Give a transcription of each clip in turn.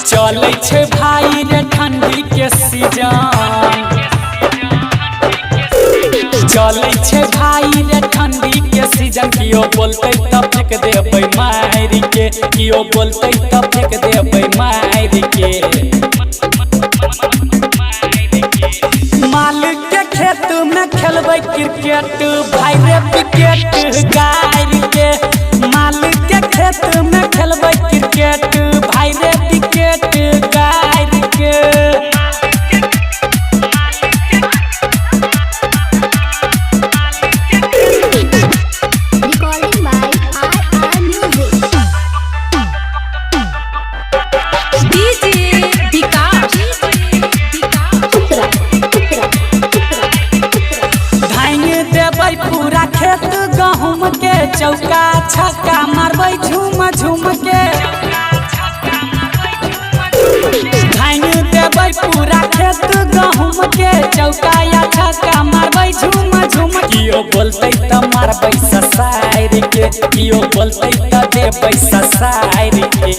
चले छे भाई रे ठंडी के सीजन, चले छे भाई रे ठंडी के सीजन। कियो बोलते तब फेंक देबै मारि के, कियो बोलते तब फेंक देबै मारि के। मालिक के खेत में खेलबै क्रिकेट, भाई रे विकेट गारि के। मालिक के खेत में खेलबै क्रिकेट, भाई रे विकेट गारि के। पूरा खेत गहूम के, चौका छक्का मारबै झूम झूम के। धान देबै पूरा खेत गहूम के, चौका या छक्का मारबै झूम झूम। कियो बोलतै त मारबै ससारि के, कियो बोलतै त देबै ससारि के।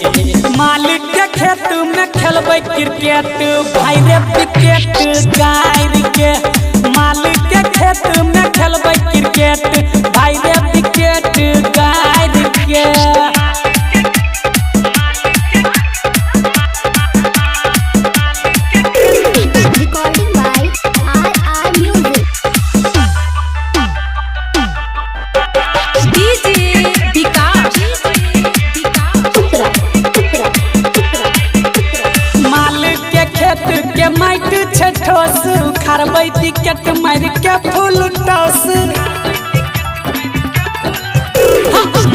मालिक के खेत में खेलबै क्रिकेट, भाई रे विकेट गारि के। मालिक के खेत में खेलबै क्रिकेट, भाई रे विकेट गारि के। मालिक के खेत के माटि छै ठोस, उखाड़बै विकेट मारि के फूल टॉस।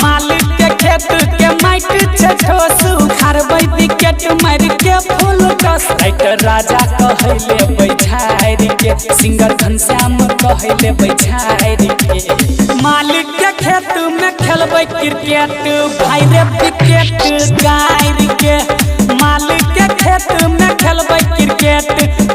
मालिक के खेत के माटि छै ठोस, उखाड़बै विकेट मारि के फूल टॉस। राइटर राजा कहै लेबै झारि के, सिंगर घनश्याम कहै लेबै झारि के। मालिक के खेत में खेलबै क्रिकेट, भाई रे विकेट गारि के। मालिक के खेत में खेलबै क्रिकेट,